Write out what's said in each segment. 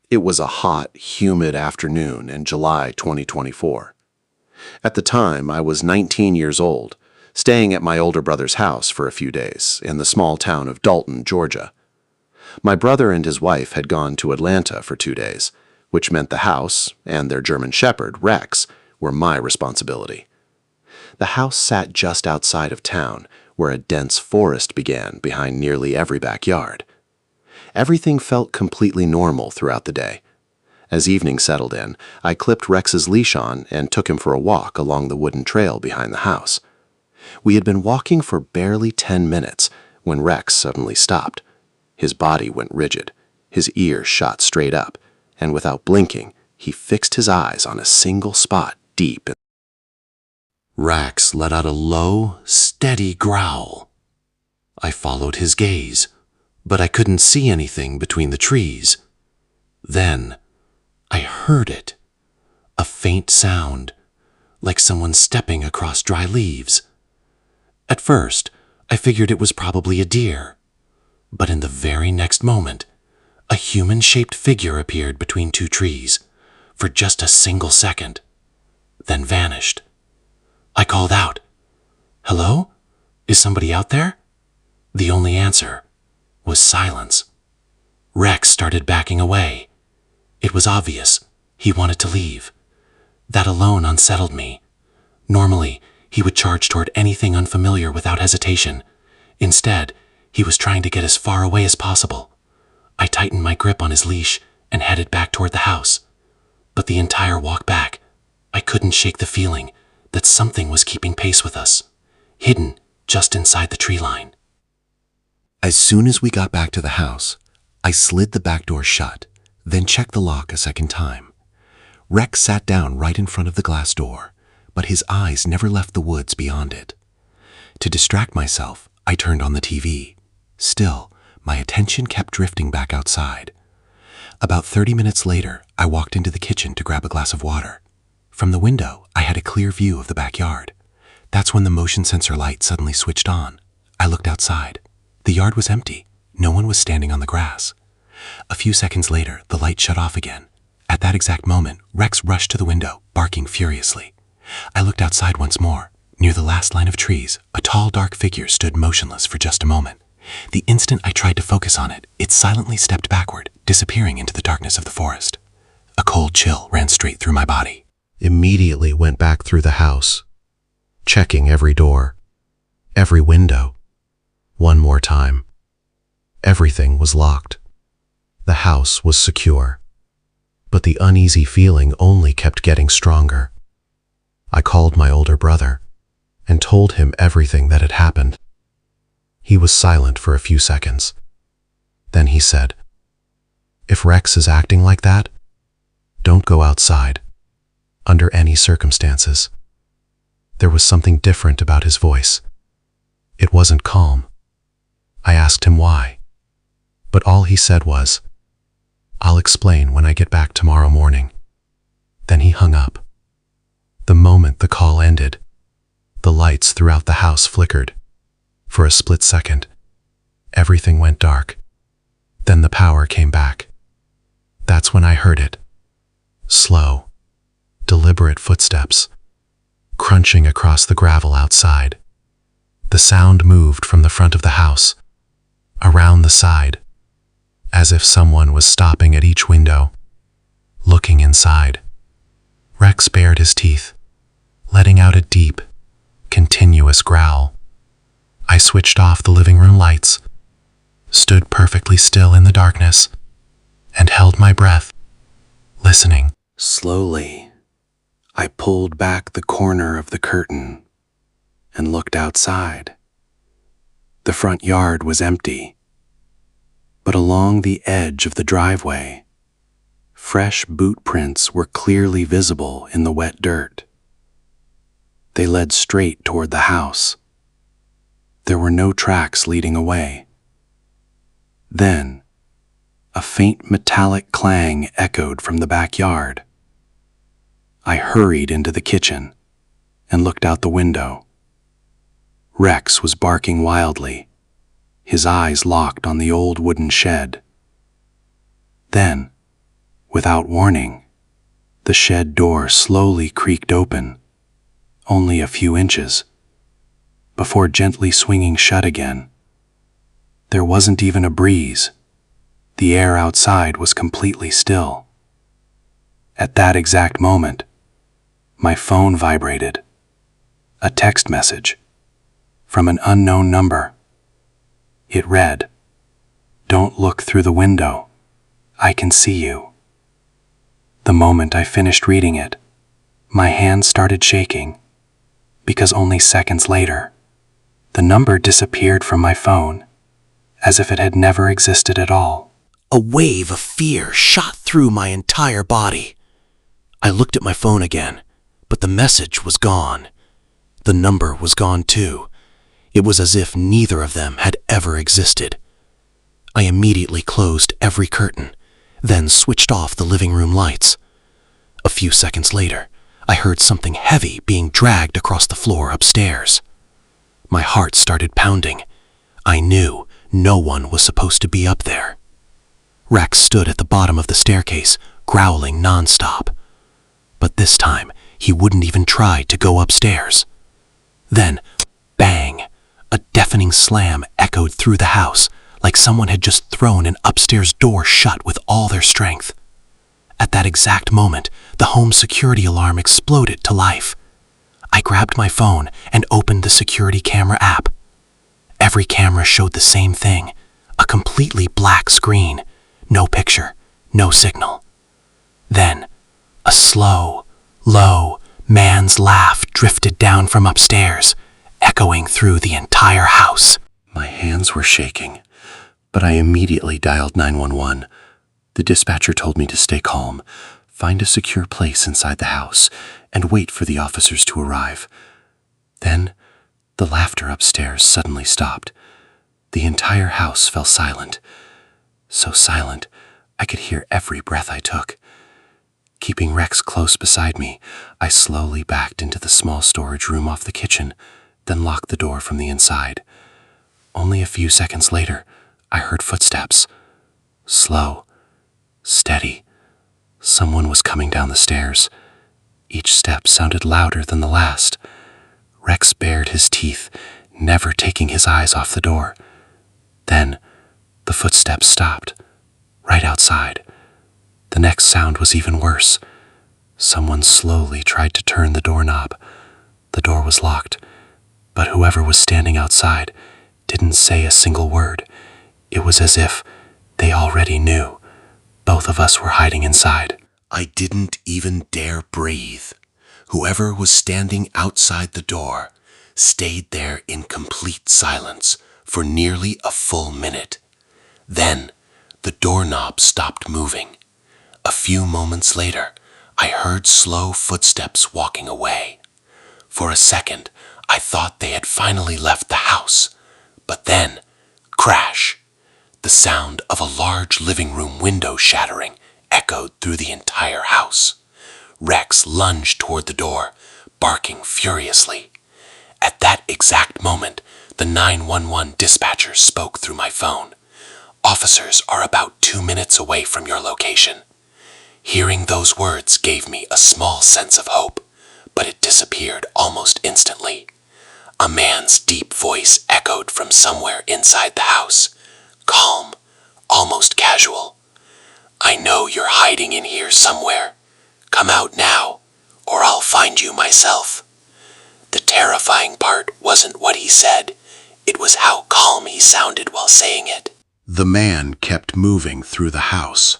It was a hot, humid afternoon in July 2024. At the time, I was 19 years old, staying at my older brother's house for a few days in the small town of Dalton, Georgia. My brother and his wife had gone to Atlanta for 2 days, which meant the house and their German Shepherd, Rex, were my responsibility. The house sat just outside of town, where a dense forest began behind nearly every backyard. Everything felt completely normal throughout the day. As evening settled in, I clipped Rex's leash on and took him for a walk along the wooden trail behind the house. We had been walking for barely 10 minutes when Rex suddenly stopped. His body went rigid, his ears shot straight up, and without blinking, he fixed his eyes on a single spot deep. Rex let out a low, steady growl. I followed his gaze, but I couldn't see anything between the trees. Then, I heard it. A faint sound, like someone stepping across dry leaves. At first, I figured it was probably a deer. But in the very next moment, a human-shaped figure appeared between two trees for just a single second, then vanished. I called out, "Hello? Is somebody out there?" The only answer was silence. Rex started backing away. It was obvious he wanted to leave. That alone unsettled me. Normally, he would charge toward anything unfamiliar without hesitation. Instead, he was trying to get as far away as possible. I tightened my grip on his leash and headed back toward the house. But the entire walk back, I couldn't shake the feeling that something was keeping pace with us, hidden just inside the tree line. As soon as we got back to the house, I slid the back door shut, then checked the lock a second time. Rex sat down right in front of the glass door, but his eyes never left the woods beyond it. To distract myself, I turned on the TV. Still, my attention kept drifting back outside. About 30 minutes later, I walked into the kitchen to grab a glass of water. From the window, I had a clear view of the backyard. That's when the motion sensor light suddenly switched on. I looked outside. The yard was empty. No one was standing on the grass. A few seconds later, the light shut off again. At that exact moment, Rex rushed to the window, barking furiously. I looked outside once more. Near the last line of trees, a tall, dark figure stood motionless for just a moment. The instant I tried to focus on it, it silently stepped backward, disappearing into the darkness of the forest. A cold chill ran straight through my body. Immediately went back through the house, checking every door, every window. One more time. Everything was locked. The house was secure. But the uneasy feeling only kept getting stronger. I called my older brother and told him everything that had happened. He was silent for a few seconds. Then he said, "If Rex is acting like that, don't go outside, under any circumstances." There was something different about his voice. It wasn't calm. I asked him why, but all he said was, "I'll explain when I get back tomorrow morning." Then he hung up. The moment the call ended, the lights throughout the house flickered. For a split second, everything went dark. Then the power came back. That's when I heard it. Slow, deliberate footsteps, crunching across the gravel outside. The sound moved from the front of the house, around the side, as if someone was stopping at each window, looking inside. Rex bared his teeth, letting out a deep, continuous growl. I switched off the living room lights, stood perfectly still in the darkness, and held my breath, listening. Slowly, I pulled back the corner of the curtain and looked outside. The front yard was empty, but along the edge of the driveway, fresh boot prints were clearly visible in the wet dirt. They led straight toward the house. There were no tracks leading away. Then, a faint metallic clang echoed from the backyard. I hurried into the kitchen and looked out the window. Rex was barking wildly, his eyes locked on the old wooden shed. Then, Without warning, the shed door slowly creaked open, only a few inches, before gently swinging shut again. There wasn't even a breeze. The air outside was completely still. At that exact moment, my phone vibrated. A text message from an unknown number. It read, "Don't look through the window. I can see you." The moment I finished reading it, my hands started shaking, because only seconds later, the number disappeared from my phone, as if it had never existed at all. A wave of fear shot through my entire body. I looked at my phone again, but the message was gone. The number was gone too. It was as if neither of them had ever existed. I immediately closed every curtain, then switched off the living room lights. A few seconds later, I heard something heavy being dragged across the floor upstairs. My heart started pounding. I knew no one was supposed to be up there. Rex stood at the bottom of the staircase, growling nonstop. But this time, he wouldn't even try to go upstairs. Then, bang! A deafening slam echoed through the house, like someone had just thrown an upstairs door shut with all their strength. At that exact moment, the home security alarm exploded to life. I grabbed my phone and opened the security camera app. Every camera showed the same thing, a completely black screen, no picture, no signal. Then, a slow, low man's laugh drifted down from upstairs, echoing through the entire house. My hands were shaking, but I immediately dialed 911. The dispatcher told me to stay calm, find a secure place inside the house, and wait for the officers to arrive. Then, the laughter upstairs suddenly stopped. The entire house fell silent. So silent, I could hear every breath I took. Keeping Rex close beside me, I slowly backed into the small storage room off the kitchen, then locked the door from the inside. Only a few seconds later, I heard footsteps. Slow, steady. Someone was coming down the stairs. Each step sounded louder than the last. Rex bared his teeth, never taking his eyes off the door. Then, the footsteps stopped, right outside. The next sound was even worse. Someone slowly tried to turn the doorknob. The door was locked, but whoever was standing outside didn't say a single word. It was as if they already knew both of us were hiding inside. I didn't even dare breathe. Whoever was standing outside the door stayed there in complete silence for nearly a full minute. Then, the doorknob stopped moving. A few moments later, I heard slow footsteps walking away. For a second, I thought they had finally left the house. But then, crash! The sound of a large living room window shattering echoed through the entire house. Rex lunged toward the door, barking furiously. At that exact moment, the 911 dispatcher spoke through my phone. "Officers are about 2 minutes away from your location." Hearing those words gave me a small sense of hope, but it disappeared almost instantly. A man's deep voice echoed from somewhere inside the house, calm, almost casual. "I know you're hiding in here somewhere. Come out now, or I'll find you myself." The terrifying part wasn't what he said, it was how calm he sounded while saying it. The man kept moving through the house.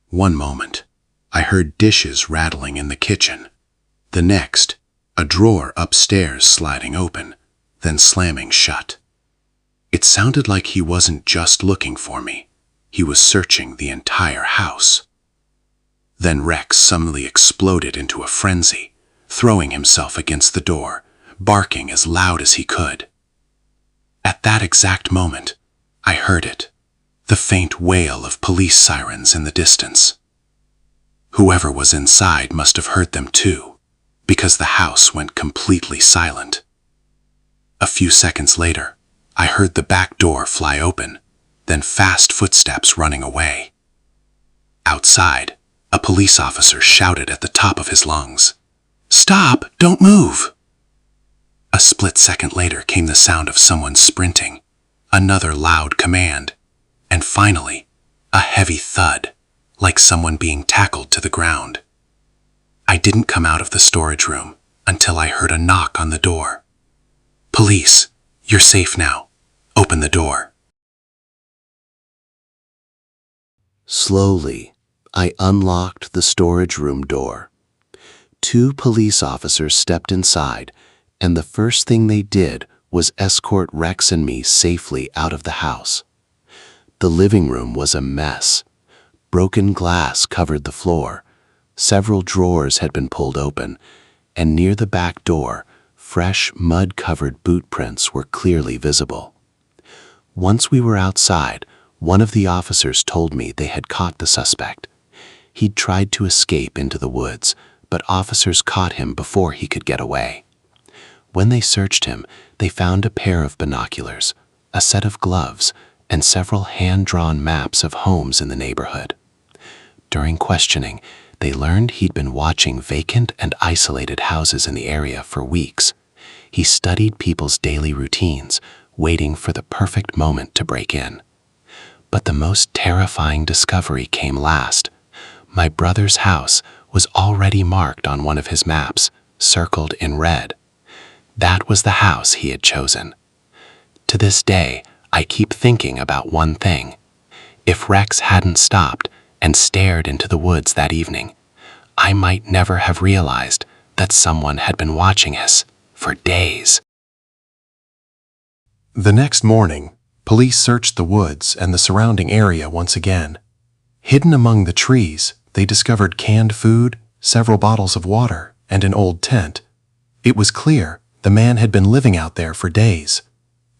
One moment, I heard dishes rattling in the kitchen. The next, a drawer upstairs sliding open, then slamming shut. It sounded like he wasn't just looking for me. He was searching the entire house. Then Rex suddenly exploded into a frenzy, throwing himself against the door, barking as loud as he could. At that exact moment, I heard it, the faint wail of police sirens in the distance. Whoever was inside must have heard them too, because the house went completely silent. A few seconds later, I heard the back door fly open, then fast footsteps running away. Outside, A police officer shouted at the top of his lungs, "Stop! Don't move!" A split second later came the sound of someone sprinting, another loud command, and finally, a heavy thud, like someone being tackled to the ground. I didn't come out of the storage room until I heard a knock on the door. "Police, you're safe now. Open the door." Slowly, I unlocked the storage room door. 2 police officers stepped inside, and the first thing they did was escort Rex and me safely out of the house. The living room was a mess. Broken glass covered the floor. Several drawers had been pulled open, and near the back door, fresh mud-covered boot prints were clearly visible. Once we were outside, one of the officers told me they had caught the suspect. He'd tried to escape into the woods, but officers caught him before he could get away. When they searched him, they found a pair of binoculars, a set of gloves, and several hand-drawn maps of homes in the neighborhood. During questioning, they learned he'd been watching vacant and isolated houses in the area for weeks. He studied people's daily routines, waiting for the perfect moment to break in. But the most terrifying discovery came last. My brother's house was already marked on one of his maps, circled in red. That was the house he had chosen. To this day, I keep thinking about one thing. If Rex hadn't stopped and stared into the woods that evening, I might never have realized that someone had been watching us for days. The next morning, police searched the woods and the surrounding area once again. Hidden among the trees, they discovered canned food, several bottles of water, and an old tent. It was clear the man had been living out there for days.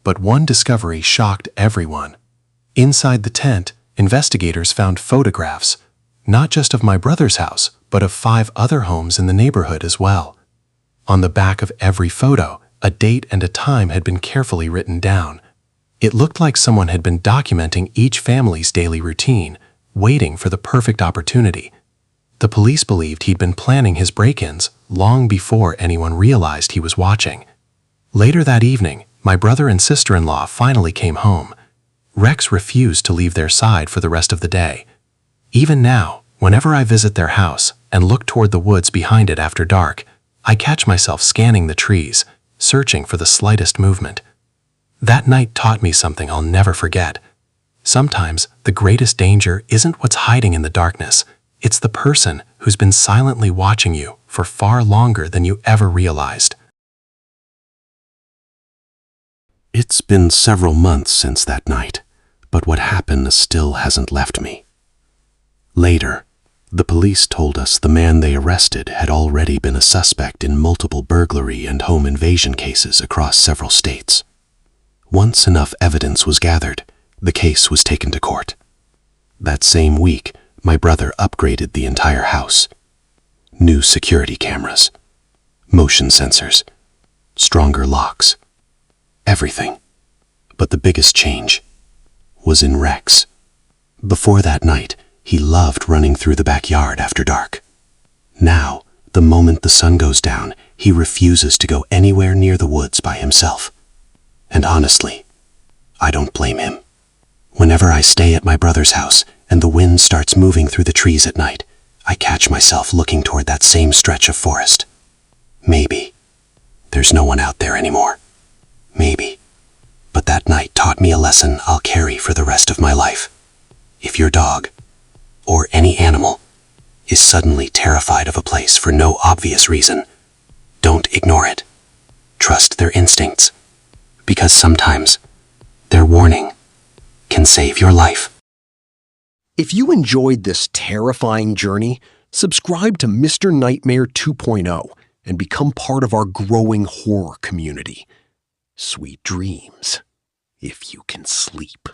But one discovery shocked everyone. Inside the tent, investigators found photographs, not just of my brother's house, but of 5 other homes in the neighborhood as well. On the back of every photo, a date and a time had been carefully written down. It looked like someone had been documenting each family's daily routine, waiting for the perfect opportunity. The police believed he'd been planning his break-ins long before anyone realized he was watching. Later that evening, my brother and sister-in-law finally came home. Rex refused to leave their side for the rest of the day. Even now, whenever I visit their house and look toward the woods behind it after dark, I catch myself scanning the trees, searching for the slightest movement. That night taught me something I'll never forget. Sometimes the greatest danger isn't what's hiding in the darkness. It's the person who's been silently watching you for far longer than you ever realized. It's been several months since that night, but what happened still hasn't left me. Later, the police told us the man they arrested had already been a suspect in multiple burglary and home invasion cases across several states. Once enough evidence was gathered, the case was taken to court. That same week, my brother upgraded the entire house. New security cameras, motion sensors, stronger locks, everything. But the biggest change was in Rex. Before that night, he loved running through the backyard after dark. Now, the moment the sun goes down, he refuses to go anywhere near the woods by himself. And honestly, I don't blame him. Whenever I stay at my brother's house and the wind starts moving through the trees at night, I catch myself looking toward that same stretch of forest. Maybe there's no one out there anymore. Maybe. But that night taught me a lesson I'll carry for the rest of my life. If your dog, or any animal, is suddenly terrified of a place for no obvious reason, don't ignore it. Trust their instincts, because sometimes their warning can save your life. If you enjoyed this terrifying journey, subscribe to Mr. Nightmare 2.0 and become part of our growing horror community. Sweet dreams, if you can sleep.